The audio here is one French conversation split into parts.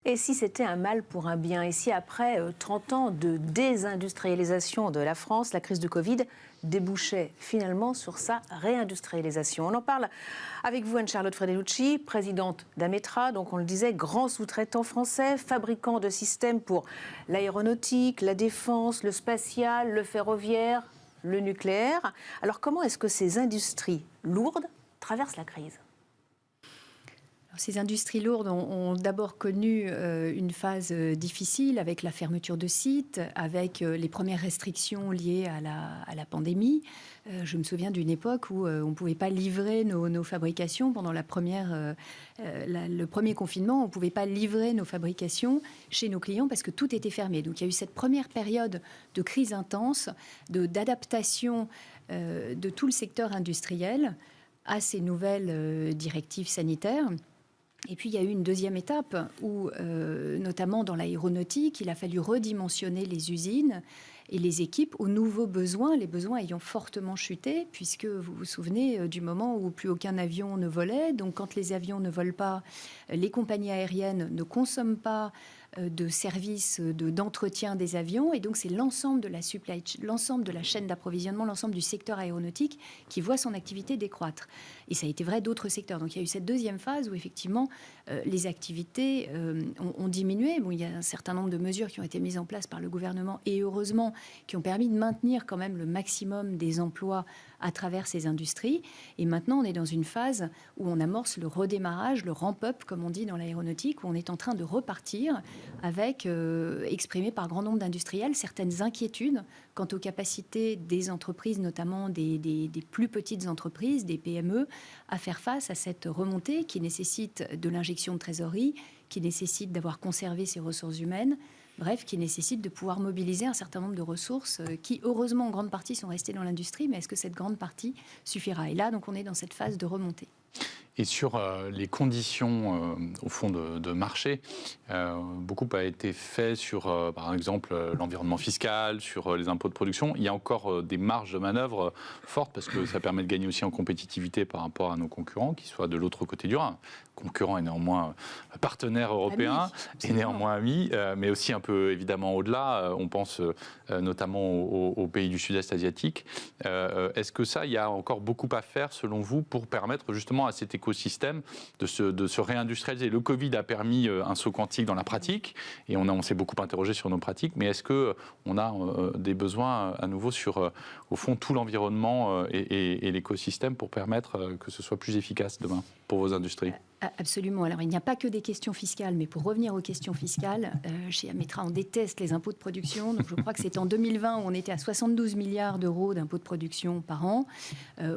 Et si c'était un mal pour un bien? Et si après 30 ans de désindustrialisation de la France, la crise de Covid débouchait finalement sur sa réindustrialisation? On en parle avec vous, Anne-Charlotte Fredelucci, présidente d'Ametra, donc on le disait, grand sous-traitant français, fabricant de systèmes pour l'aéronautique, la défense, le spatial, le ferroviaire, le nucléaire. Alors comment est-ce que ces industries lourdes traversent la crise? Ces industries lourdes ont d'abord connu une phase difficile avec la fermeture de sites, avec les premières restrictions liées à la pandémie. Je me souviens d'une époque où on ne pouvait pas livrer nos fabrications pendant le premier confinement. On ne pouvait pas livrer nos fabrications chez nos clients parce que tout était fermé. Donc il y a eu cette première période de crise intense, d'adaptation de tout le secteur industriel à ces nouvelles directives sanitaires. Et puis, il y a eu une deuxième étape où, notamment dans l'aéronautique, il a fallu redimensionner les usines et les équipes aux nouveaux besoins, les besoins ayant fortement chuté, puisque vous vous souvenez du moment où plus aucun avion ne volait. Donc, quand les avions ne volent pas, les compagnies aériennes ne consomment pas de services d'entretien des avions. Et donc, c'est l'ensemble de la supply chain, l'ensemble de la chaîne d'approvisionnement, l'ensemble du secteur aéronautique qui voit son activité décroître. Et ça a été vrai d'autres secteurs. Donc, il y a eu cette deuxième phase où, effectivement, les activités ont diminué. Bon, il y a un certain nombre de mesures qui ont été mises en place par le gouvernement et heureusement qui ont permis de maintenir quand même le maximum des emplois à travers ces industries. Et maintenant, on est dans une phase où on amorce le redémarrage, le ramp-up, comme on dit dans l'aéronautique, où on est en train de repartir avec, exprimé par grand nombre d'industriels, certaines inquiétudes quant aux capacités des entreprises, notamment des plus petites entreprises, des PME, à faire face à cette remontée qui nécessite de l'injection de trésorerie, qui nécessite d'avoir conservé ses ressources humaines, bref, qui nécessite de pouvoir mobiliser un certain nombre de ressources qui, heureusement, en grande partie sont restées dans l'industrie, mais est-ce que cette grande partie suffira? Et là, donc, on est dans cette phase de remontée. Et sur les conditions, au fond, de marché, beaucoup a été fait sur, par exemple, l'environnement fiscal, sur les impôts de production. Il y a encore des marges de manœuvre fortes parce que ça permet de gagner aussi en compétitivité par rapport à nos concurrents, qui soient de l'autre côté du Rhin. Concurrents et néanmoins partenaires européens, et néanmoins amis, mais aussi un peu évidemment au-delà. On pense notamment aux pays du sud-est asiatique. Est-ce que ça, il y a encore beaucoup à faire, selon vous, pour permettre justement à cet écosystème de se réindustrialiser? Le Covid a permis un saut quantique dans la pratique, et on s'est beaucoup interrogé sur nos pratiques, mais est-ce qu'on a des besoins à nouveau sur, au fond, tout l'environnement et l'écosystème pour permettre que ce soit plus efficace demain pour vos industries? Absolument. Alors, il n'y a pas que des questions fiscales, mais pour revenir aux questions fiscales, chez Ametra, on déteste les impôts de production. Donc, je crois que c'est en 2020 où on était à 72 milliards d'euros d'impôts de production par an.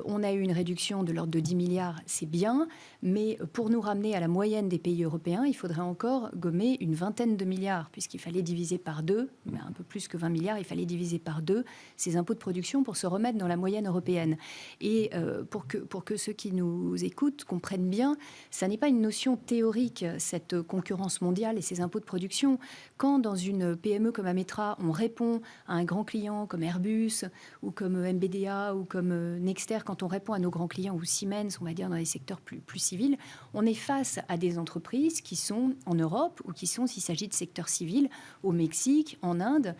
On a eu une réduction de l'ordre de 10 milliards, c'est bien, mais pour nous ramener à la moyenne des pays européens, il faudrait encore gommer une vingtaine de milliards, puisqu'il fallait diviser par deux, un peu plus que 20 milliards, il fallait diviser par deux ces impôts de production pour se remettre dans la moyenne européenne. Et pour que ceux qui nous écoutent comprennent bien, ça n'est pas une notion théorique, cette concurrence mondiale et ces impôts de production. Quand dans une PME comme Ametra, on répond à un grand client comme Airbus ou comme MBDA ou comme Nexter, quand on répond à nos grands clients ou Siemens, on va dire dans les secteurs plus civils, on est face à des entreprises qui sont en Europe ou qui sont, s'il s'agit de secteur civil, au Mexique, en Inde,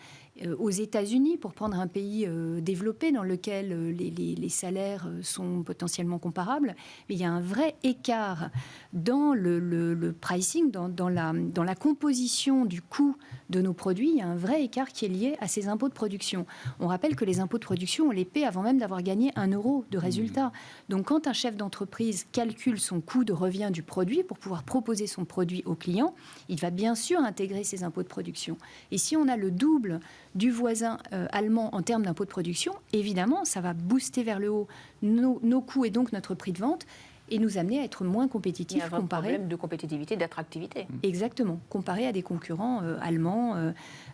aux États-Unis, pour prendre un pays développé dans lequel les salaires sont potentiellement comparables. Mais il y a un vrai écart dans le pricing, dans la composition du coût de nos produits. Il y a un vrai écart qui est lié à ces impôts de production. On rappelle que les impôts de production, on les paie avant même d'avoir gagné 1 euro de résultat. Donc quand un chef d'entreprise calcule son coût de revient du produit pour pouvoir proposer son produit au client, il va bien sûr intégrer ces impôts de production. Et si on a le double du voisin allemand en termes d'impôts de production, évidemment, ça va booster vers le haut nos coûts et donc notre prix de vente et nous amener à être moins compétitifs. Il y a un problème de compétitivité, d'attractivité. Exactement, comparé à des concurrents allemands,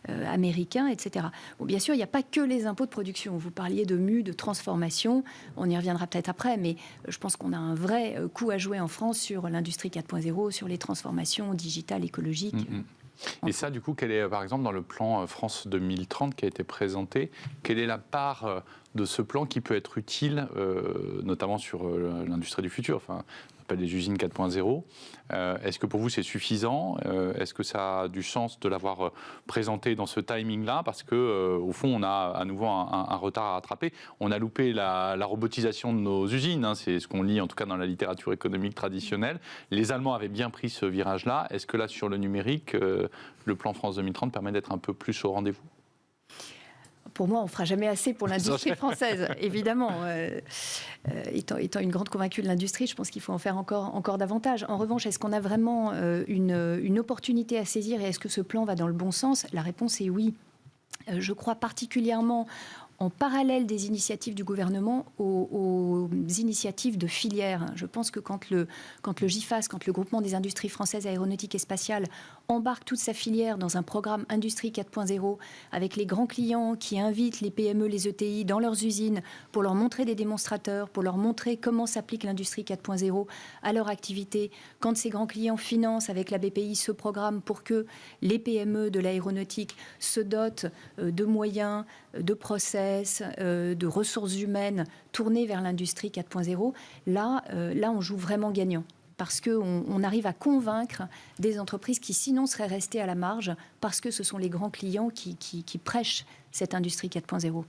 américains, etc. Bon, bien sûr, il n'y a pas que les impôts de production. Vous parliez de mue, de transformation, on y reviendra peut-être après, mais je pense qu'on a un vrai coup à jouer en France sur l'industrie 4.0, sur les transformations digitales, écologiques. Et ça, du coup, quelle est, par exemple, dans le plan France 2030 qui a été présenté, quelle est la part de ce plan qui peut être utile, notamment sur l'industrie du futur, enfin, s'appelle les usines 4.0. Est-ce que pour vous c'est suffisant? Est-ce que ça a du sens de l'avoir présenté dans ce timing-là? Parce que au fond, on a à nouveau un retard à rattraper. On a loupé la robotisation de nos usines, hein, c'est ce qu'on lit en tout cas dans la littérature économique traditionnelle. Les Allemands avaient bien pris ce virage-là. Est-ce que là, sur le numérique, le plan France 2030 permet d'être un peu plus au rendez-vous? Pour moi, on ne fera jamais assez pour l'industrie française, évidemment. Étant une grande convaincue de l'industrie, je pense qu'il faut en faire encore davantage. En revanche, est-ce qu'on a vraiment une opportunité à saisir et est-ce que ce plan va dans le bon sens? La réponse est oui. Je crois particulièrement en parallèle des initiatives du gouvernement aux initiatives de filières. Je pense que quand le GIFAS, quand le groupement des industries françaises aéronautiques et spatiales embarque toute sa filière dans un programme Industrie 4.0 avec les grands clients qui invitent les PME, les ETI dans leurs usines pour leur montrer des démonstrateurs, pour leur montrer comment s'applique l'Industrie 4.0 à leur activité, quand ces grands clients financent avec la BPI ce programme pour que les PME de l'aéronautique se dotent de moyens, de process, de ressources humaines tournées vers l'industrie 4.0, là, on joue vraiment gagnant. Parce qu'on arrive à convaincre des entreprises qui sinon seraient restées à la marge, parce que ce sont les grands clients qui prêchent cette industrie 4.0.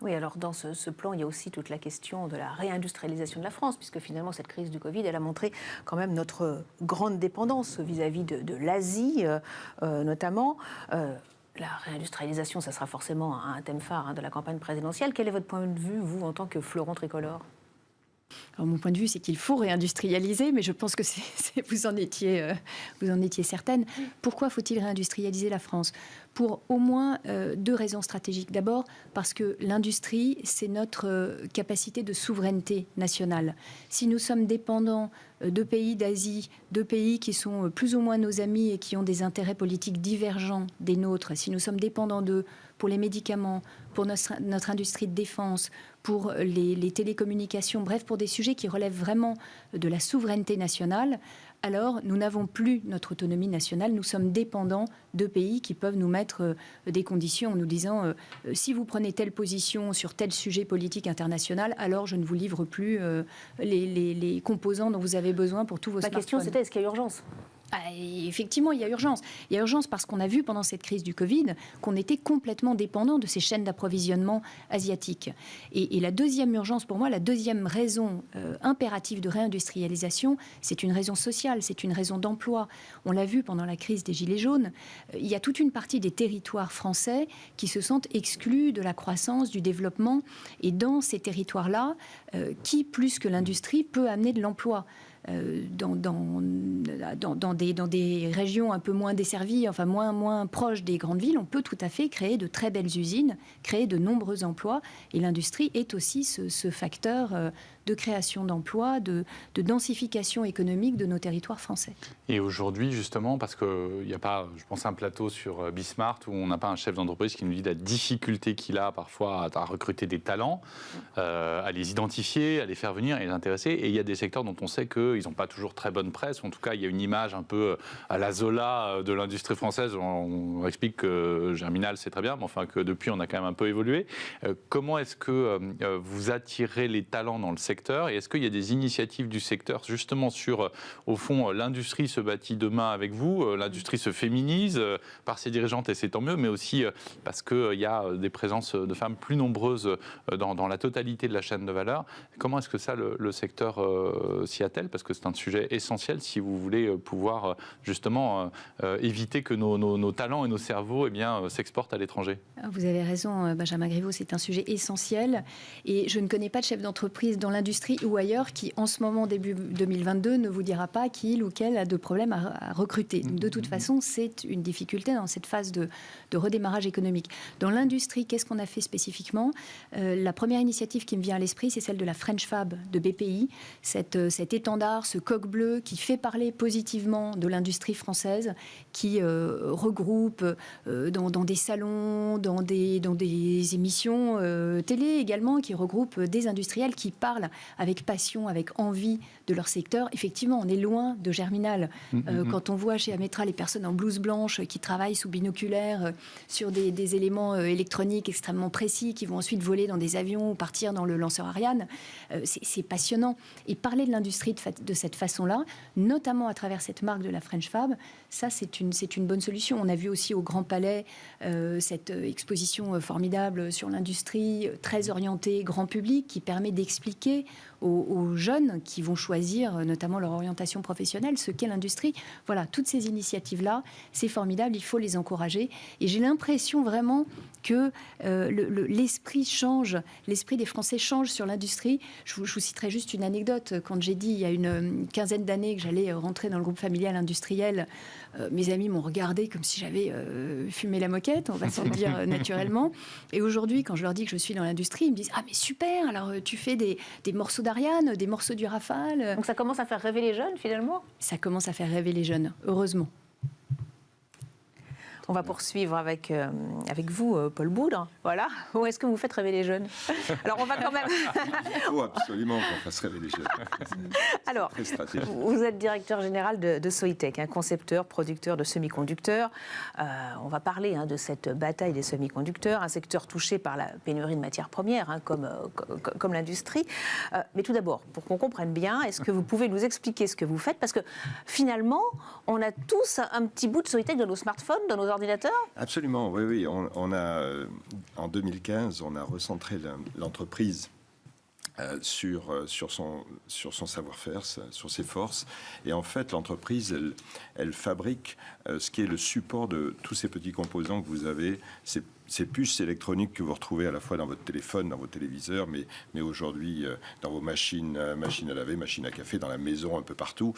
Oui, alors dans ce plan, il y a aussi toute la question de la réindustrialisation de la France, puisque finalement, cette crise du Covid, elle a montré quand même notre grande dépendance vis-à-vis de l'Asie, notamment. La réindustrialisation, ça sera forcément un thème phare de la campagne présidentielle. Quel est votre point de vue, vous, en tant que fleuron tricolore? Alors, mon point de vue, c'est qu'il faut réindustrialiser, mais je pense que vous en étiez certaine. Pourquoi faut-il réindustrialiser la France? Pour au moins 2 raisons stratégiques. D'abord, parce que l'industrie, c'est notre capacité de souveraineté nationale. Si nous sommes dépendants de pays d'Asie, de pays qui sont plus ou moins nos amis et qui ont des intérêts politiques divergents des nôtres, si nous sommes dépendants d'eux pour les médicaments, pour notre industrie de défense, pour les télécommunications, bref, pour des sujets qui relèvent vraiment de la souveraineté nationale, alors nous n'avons plus notre autonomie nationale, nous sommes dépendants de pays qui peuvent nous mettre des conditions en nous disant si vous prenez telle position sur tel sujet politique international, alors je ne vous livre plus les composants dont vous avez besoin pour tous vos smartphones. La question c'était est-ce qu'il y a urgence? Effectivement, il y a urgence. Il y a urgence parce qu'on a vu pendant cette crise du Covid qu'on était complètement dépendant de ces chaînes d'approvisionnement asiatiques. Et la deuxième urgence, pour moi, la deuxième raison impérative de réindustrialisation, c'est une raison sociale, c'est une raison d'emploi. On l'a vu pendant la crise des Gilets jaunes. Il y a toute une partie des territoires français qui se sentent exclus de la croissance, du développement. Et dans ces territoires-là, qui, plus que l'industrie, peut amener de l'emploi ? Dans des régions un peu moins desservies, enfin moins proches des grandes villes, on peut tout à fait créer de très belles usines, créer de nombreux emplois. Et l'industrie est aussi ce facteur de création d'emplois, de densification économique de nos territoires français. Et aujourd'hui, justement, parce qu'il n'y a pas, je pense, un plateau sur Bismart où on n'a pas un chef d'entreprise qui nous dit la difficulté qu'il a parfois à recruter des talents, à les identifier, à les faire venir et les intéresser. Et il y a des secteurs dont on sait qu'ils n'ont pas toujours très bonne presse. En tout cas, il y a une image un peu à la Zola de l'industrie française. On explique que Germinal, c'est très bien, mais enfin que depuis, on a quand même un peu évolué. Comment est-ce que vous attirez les talents dans le secteur? Et est-ce qu'il y a des initiatives du secteur justement sur, au fond, l'industrie se bâtit demain avec vous, l'industrie se féminise par ses dirigeantes et c'est tant mieux, mais aussi parce qu'il y a des présences de femmes plus nombreuses dans la totalité de la chaîne de valeur. Comment est-ce que ça, le secteur s'y attelle? Parce que c'est un sujet essentiel si vous voulez pouvoir justement éviter que nos talents et nos cerveaux s'exportent à l'étranger. Vous avez raison, Benjamin Griveaux, c'est un sujet essentiel. Et je ne connais pas de chef d'entreprise dans l'industrie ou ailleurs qui, en ce moment, début 2022, ne vous dira pas qu'il ou qu'elle a de problèmes à recruter. Donc, de toute façon, c'est une difficulté dans cette phase de redémarrage économique. Dans l'industrie, qu'est-ce qu'on a fait spécifiquement? La première initiative qui me vient à l'esprit, c'est celle de la French Fab de BPI, cet étendard, ce coq bleu qui fait parler positivement de l'industrie française, qui regroupe dans des salons, dans des émissions télé également, qui regroupe des industriels qui parlent avec passion, avec envie de leur secteur. Effectivement, on est loin de Germinal. Quand on voit chez Ametra les personnes en blouse blanche qui travaillent sous binoculaire sur des éléments électroniques extrêmement précis qui vont ensuite voler dans des avions ou partir dans le lanceur Ariane, c'est passionnant. Et parler de l'industrie de cette façon-là, notamment à travers cette marque de la French Fab, ça c'est une bonne solution. On a vu aussi au Grand Palais cette exposition formidable sur l'industrie, très orientée grand public, qui permet d'expliquer aux jeunes qui vont choisir notamment leur orientation professionnelle ce qu'est l'industrie. Voilà, toutes ces initiatives-là, c'est formidable, il faut les encourager. Et j'ai l'impression vraiment que l'esprit change, l'esprit des Français change sur l'industrie. Je vous citerai juste une anecdote. Quand j'ai dit il y a une quinzaine d'années que j'allais rentrer dans le groupe familial industriel, mes amis m'ont regardé comme si j'avais fumé la moquette, on va se le dire naturellement. Et aujourd'hui, quand je leur dis que je suis dans l'industrie, ils me disent « Ah mais super, alors tu fais des morceaux d'Ariane, des morceaux du Rafale ». Donc ça commence à faire rêver les jeunes finalement ? Ça commence à faire rêver les jeunes, heureusement. On va poursuivre avec vous, Paul Boudre. Voilà. Où est-ce que vous faites rêver les jeunes ? Alors, on va quand même... Il faut absolument qu'on fasse rêver les jeunes. Alors, très stratégique. Vous êtes directeur général de Soitec, un concepteur, producteur de semi-conducteurs. On va parler de cette bataille des semi-conducteurs, un secteur touché par la pénurie de matières premières, comme l'industrie. Mais tout d'abord, pour qu'on comprenne bien, est-ce que vous pouvez nous expliquer ce que vous faites ? Parce que finalement, on a tous un petit bout de Soitec dans nos smartphones, dans nos ordinateurs. Absolument, oui. On a, en 2015, on a recentré l'entreprise sur son savoir-faire, sur ses forces. Et en fait, l'entreprise, elle fabrique ce qui est le support de tous ces petits composants que vous avez, ces puces électroniques que vous retrouvez à la fois dans votre téléphone, dans vos téléviseurs, mais aujourd'hui dans vos machines à laver, machines à café, dans la maison, un peu partout.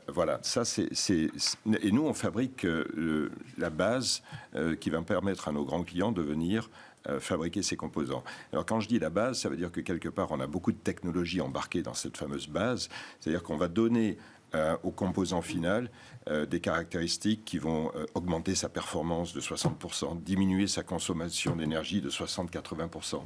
Voilà, ça et nous, on fabrique la base qui va permettre à nos grands clients de venir fabriquer ces composants. Alors quand je dis la base, ça veut dire que quelque part, on a beaucoup de technologies embarquées dans cette fameuse base. C'est-à-dire qu'on va donner au composant final des caractéristiques qui vont augmenter sa performance de 60%, diminuer sa consommation d'énergie de 60-80%.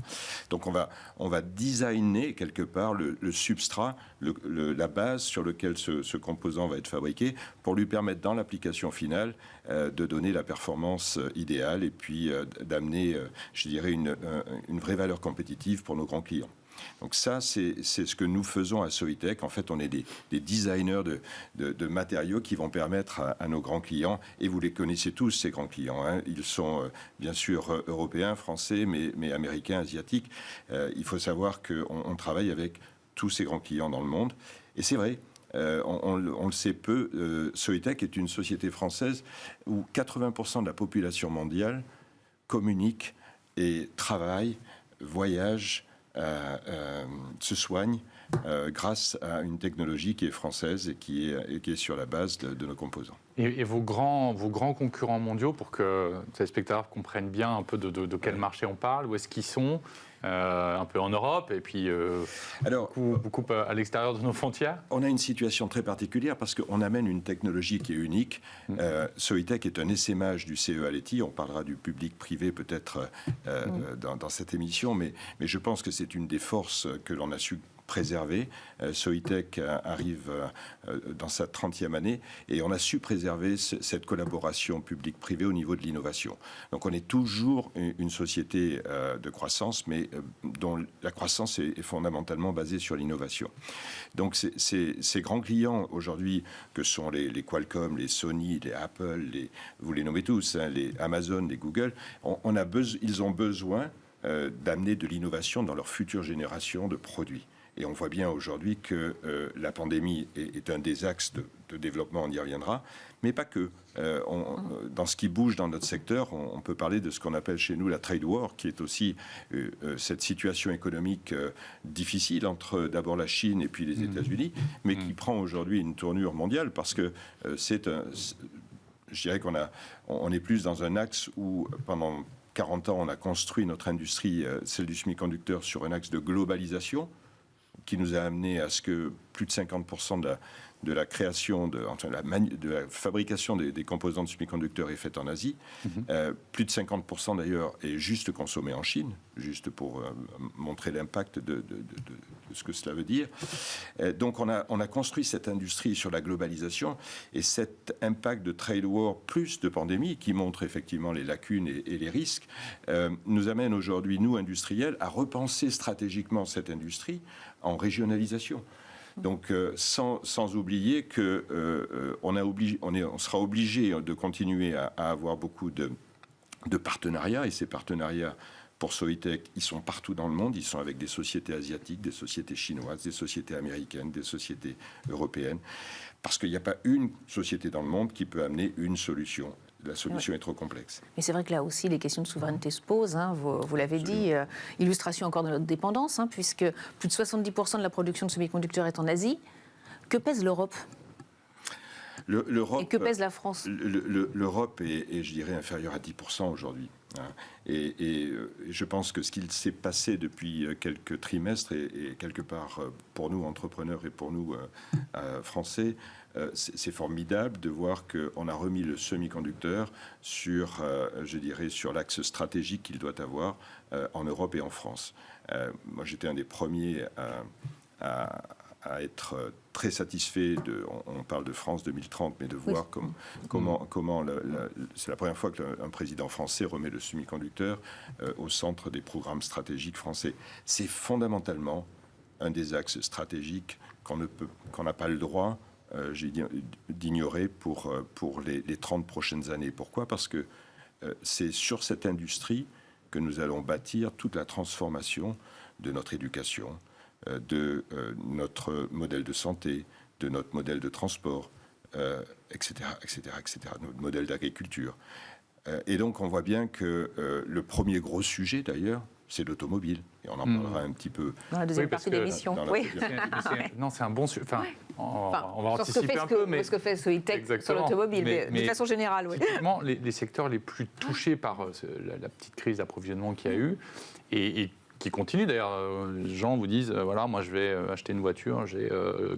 Donc on va designer quelque part le substrat, la base sur laquelle ce composant va être fabriqué pour lui permettre dans l'application finale de donner la performance idéale et puis d'amener, je dirais, une vraie valeur compétitive pour nos grands clients. Donc ça, c'est ce que nous faisons à Soitec. En fait, on est des designers de matériaux qui vont permettre à nos grands clients, et vous les connaissez tous, ces grands clients, ils sont bien sûr européens, français, mais américains, asiatiques. Il faut savoir qu'on travaille avec tous ces grands clients dans le monde. Et c'est vrai, on le sait peu, Soitec est une société française où 80% de la population mondiale communique et travaille, voyage, se soigne grâce à une technologie qui est française et qui est sur la base de nos composants. Et vos grands concurrents mondiaux, pour que les téléspectateurs comprennent bien un peu de quel marché on parle, où est-ce qu'ils sont, un peu en Europe et puis beaucoup à l'extérieur de nos frontières? On a une situation très particulière parce qu'on amène une technologie qui est unique. Soitec est un essaimage du CE Aletti. On parlera du public-privé peut-être dans cette émission, mais je pense que c'est une des forces que l'on a su préserver. Soitec arrive dans sa 30e année et on a su préserver cette collaboration publique-privée au niveau de l'innovation. Donc on est toujours une société de croissance, mais dont la croissance est fondamentalement basée sur l'innovation. Donc ces grands clients aujourd'hui, que sont les Qualcomm, les Sony, les Apple, vous les nommez tous, les Amazon, les Google, ils ont besoin d'amener de l'innovation dans leur future génération de produits. Et on voit bien aujourd'hui que la pandémie est un des axes de développement, on y reviendra, mais pas que. Dans ce qui bouge dans notre secteur, on peut parler de ce qu'on appelle chez nous la trade war, qui est aussi cette situation économique difficile entre d'abord la Chine et puis les États-Unis, mais qui prend aujourd'hui une tournure mondiale parce que je dirais qu'on est plus dans un axe où pendant 40 ans, on a construit notre industrie, celle du semi-conducteur, sur un axe de globalisation, qui nous a amené à ce que plus de 50% de la création, de la fabrication des composants de semi-conducteurs est faite en Asie. Plus de 50% d'ailleurs est juste consommé en Chine, juste pour montrer l'impact de ce que cela veut dire. Donc on a construit cette industrie sur la globalisation, et cet impact de trade war plus de pandémie qui montre effectivement les lacunes et les risques nous amène aujourd'hui, nous industriels, à repenser stratégiquement cette industrie en régionalisation. Donc, sans oublier que on sera obligé de continuer à avoir beaucoup de partenariats, et ces partenariats pour Soitec, ils sont partout dans le monde, ils sont avec des sociétés asiatiques, des sociétés chinoises, des sociétés américaines, des sociétés européennes, parce qu'il n'y a pas une société dans le monde qui peut amener une solution. La solution est trop complexe. Mais c'est vrai que là aussi, les questions de souveraineté se posent. Vous l'avez dit, illustration encore de notre dépendance, puisque plus de 70% de la production de semi-conducteurs est en Asie. Que pèse l'Europe ? Et que pèse la France ? L'Europe est, je dirais, inférieure à 10% aujourd'hui. Et je pense que ce qu'il s'est passé depuis quelques trimestres, et quelque part pour nous entrepreneurs et pour nous Français, c'est formidable de voir qu'on a remis le semi-conducteur sur, je dirais, sur l'axe stratégique qu'il doit avoir en Europe et en France. Moi, j'étais un des premiers à être très satisfait on parle de France 2030, mais de voir comment c'est la première fois qu'un président français remet le semi-conducteur au centre des programmes stratégiques français. C'est fondamentalement un des axes stratégiques qu'on n'a pas le droit d'ignorer pour les 30 prochaines années. Pourquoi ? Parce que c'est sur cette industrie que nous allons bâtir toute la transformation de notre éducation, de notre modèle de santé, de notre modèle de transport, etc., notre modèle d'agriculture. Et donc, on voit bien que le premier gros sujet, d'ailleurs, c'est l'automobile. Et on en parlera un petit peu. Dans la deuxième partie de l'émission. Oui. Non, c'est un bon sujet. On va anticiper un peu. Ce que fait Soitec sur l'automobile, mais de façon générale. Oui. Typiquement, les secteurs les plus touchés par la petite crise d'approvisionnement qu'il y a eu, et qui continue d'ailleurs. Les gens vous disent, voilà, moi je vais acheter une voiture, j'ai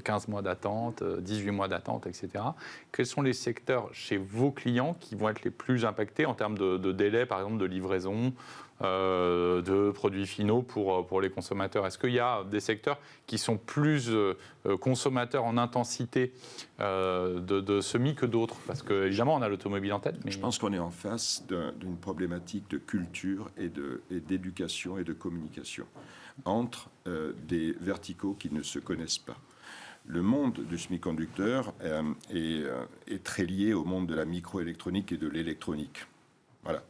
15 mois d'attente, 18 mois d'attente, etc. Quels sont les secteurs chez vos clients qui vont être les plus impactés en termes de délai, par exemple, de livraison, de produits finaux pour les consommateurs? Est-ce qu'il y a des secteurs qui sont plus consommateurs en intensité de semis que d'autres? Parce que, évidemment, on a l'automobile en tête. Mais... Je pense qu'on est en face d'une problématique de culture et d'éducation et de communication entre des verticaux qui ne se connaissent pas. Le monde du semi-conducteur est très lié au monde de la microélectronique et de l'électronique. Voilà,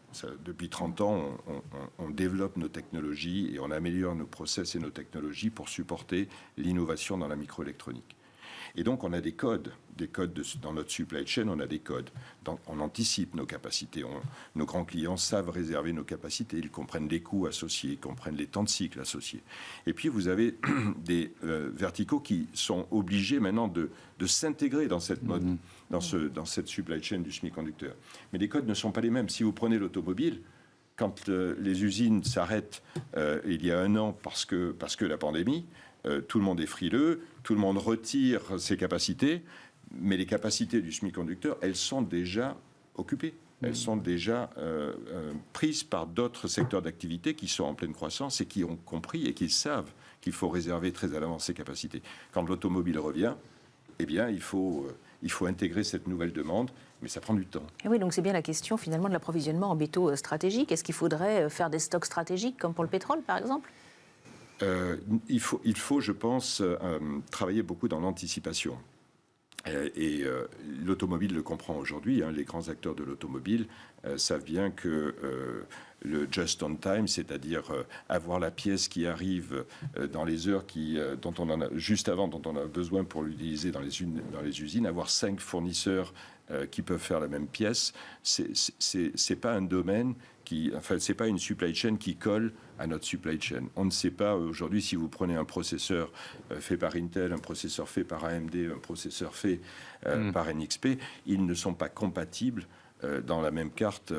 depuis 30 ans, on développe nos technologies et on améliore nos process et nos technologies pour supporter l'innovation dans la microélectronique. Et donc, on a des codes dans notre supply chain, on a des codes. On anticipe nos capacités. Nos grands clients savent réserver nos capacités. Ils comprennent les coûts associés, ils comprennent les temps de cycle associés. Et puis, vous avez des verticaux qui sont obligés maintenant de s'intégrer dans cette mode, dans cette supply chain du semi-conducteur. Mais les codes ne sont pas les mêmes. Si vous prenez l'automobile, quand les usines s'arrêtent il y a 1 an parce que la pandémie, tout le monde est frileux, tout le monde retire ses capacités, mais les capacités du semi-conducteur, elles sont déjà occupées. Elles sont déjà prises par d'autres secteurs d'activité qui sont en pleine croissance et qui ont compris et qui savent qu'il faut réserver très à l'avance ces capacités. Quand l'automobile revient, eh bien, il faut intégrer cette nouvelle demande, mais ça prend du temps. Et oui, donc c'est bien la question finalement de l'approvisionnement en métaux stratégiques. Est-ce qu'il faudrait faire des stocks stratégiques comme pour le pétrole, par exemple ? Il faut, je pense, travailler beaucoup dans l'anticipation. Et l'automobile le comprend aujourd'hui. Les grands acteurs de l'automobile savent bien que le just on time, c'est-à-dire avoir la pièce qui arrive dans les heures dont on en a juste avant, dont on a besoin pour l'utiliser dans les usines, avoir 5 fournisseurs qui peuvent faire la même pièce, c'est pas un domaine c'est pas une supply chain qui colle à notre supply chain. On ne sait pas aujourd'hui si vous prenez un processeur fait par Intel, un processeur fait par AMD, un processeur fait par NXP, ils ne sont pas compatibles dans la même carte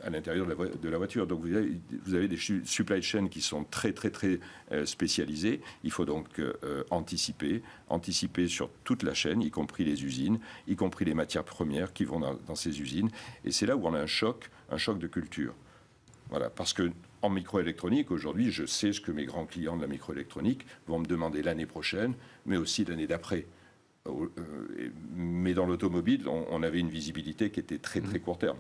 à l'intérieur de la voiture. Donc vous avez des supply chains qui sont très très très spécialisées. Il faut donc anticiper sur toute la chaîne, y compris les usines, y compris les matières premières qui vont dans ces usines. Et c'est là où on a un choc de culture. Voilà, parce que en microélectronique, aujourd'hui, je sais ce que mes grands clients de la microélectronique vont me demander l'année prochaine, mais aussi l'année d'après. Mais dans l'automobile, on avait une visibilité qui était très très court terme.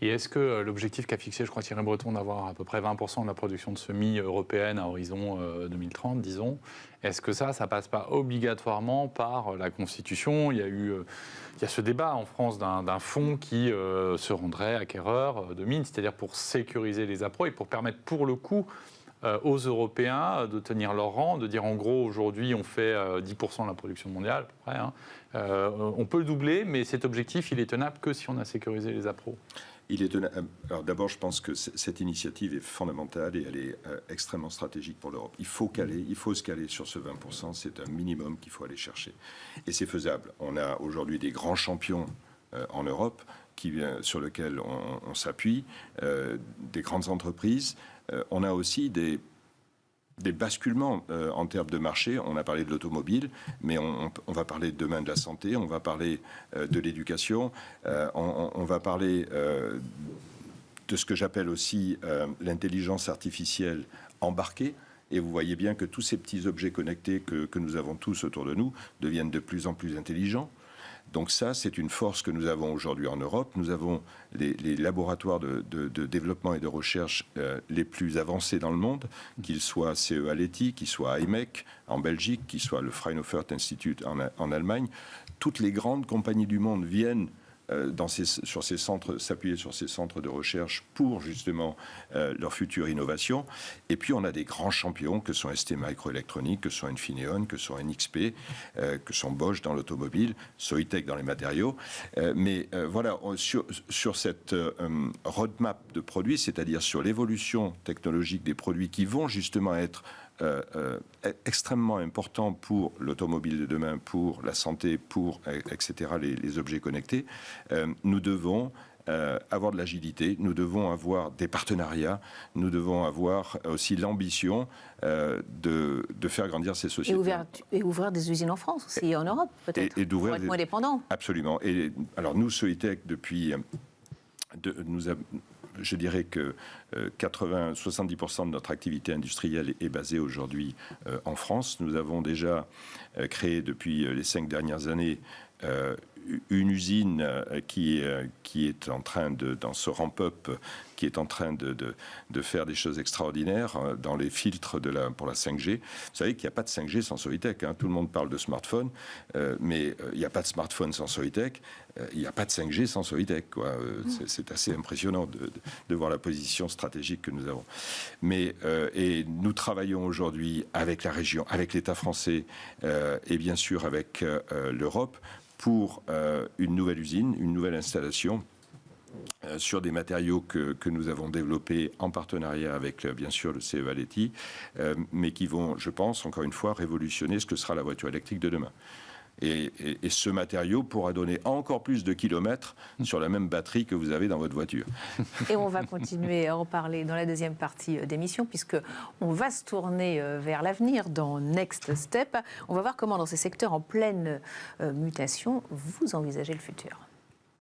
Et est-ce que l'objectif qu'a fixé, je crois, Thierry Breton, d'avoir à peu près 20% de la production de semis européenne à horizon 2030, disons, est-ce que ça passe pas obligatoirement par la Constitution ? Il y a ce débat en France d'un fonds qui se rendrait acquéreur de mines, c'est-à-dire pour sécuriser les appros et pour permettre pour le coup aux Européens de tenir leur rang, de dire en gros aujourd'hui on fait 10% de la production mondiale, à peu près, hein. On peut le doubler, mais cet objectif il est tenable que si on a sécurisé les appros. Alors d'abord, je pense que cette initiative est fondamentale et elle est extrêmement stratégique pour l'Europe. Il faut se caler sur ce 20%, c'est un minimum qu'il faut aller chercher. Et c'est faisable. On a aujourd'hui des grands champions en Europe sur lesquels on s'appuie, des grandes entreprises. On a aussi des basculements en termes de marché. On a parlé de l'automobile, mais on va parler demain de la santé, on va parler de l'éducation, on va parler de ce que j'appelle aussi l'intelligence artificielle embarquée. Et vous voyez bien que tous ces petits objets connectés que nous avons tous autour de nous deviennent de plus en plus intelligents. Donc ça, c'est une force que nous avons aujourd'hui en Europe. Nous avons les laboratoires de développement et de recherche les plus avancés dans le monde, qu'ils soient CEA-Leti, qu'ils soient IMEC en Belgique, qu'ils soient le Fraunhofer Institute en Allemagne. Toutes les grandes compagnies du monde viennent s'appuyer sur ces centres de recherche pour justement leur future innovation. Et puis on a des grands champions que sont ST Microelectronics, que sont Infineon, que sont NXP, que sont Bosch dans l'automobile, Soitec dans les matériaux. Mais voilà, sur cette roadmap de produits, c'est-à-dire sur l'évolution technologique des produits qui vont justement être extrêmement important pour l'automobile de demain, pour la santé, pour, etc., les objets connectés, nous devons avoir de l'agilité, nous devons avoir des partenariats, nous devons avoir aussi l'ambition de faire grandir ces sociétés. Et ouvrir des usines en France aussi, en Europe peut-être, et d'ouvrir pour être moins dépendants. Absolument. Et alors nous, Soitec, depuis... je dirais que 70% de notre activité industrielle est basée aujourd'hui en France. Nous avons déjà créé depuis les 5 dernières années une usine qui est en train dans ce ramp-up, qui est en train de faire des choses extraordinaires dans les filtres pour la 5G. Vous savez qu'il n'y a pas de 5G sans Soitec, hein. Tout le monde parle de smartphone, mais il n'y a pas de smartphone sans Soitec. Il n'y a pas de 5G sans Soitec, quoi. C'est assez impressionnant de voir la position stratégique que nous avons. Mais et nous travaillons aujourd'hui avec la région, avec l'État français et bien sûr avec l'Europe pour une nouvelle usine, une nouvelle installation sur des matériaux que nous avons développés en partenariat avec, bien sûr, le CEA-Leti, mais qui vont, je pense, encore une fois, révolutionner ce que sera la voiture électrique de demain. Et ce matériau pourra donner encore plus de kilomètres sur la même batterie que vous avez dans votre voiture. Et on va continuer à en parler dans la deuxième partie d'émission, puisqu'on va se tourner vers l'avenir dans Next Step. On va voir comment, dans ces secteurs en pleine mutation, vous envisagez le futur.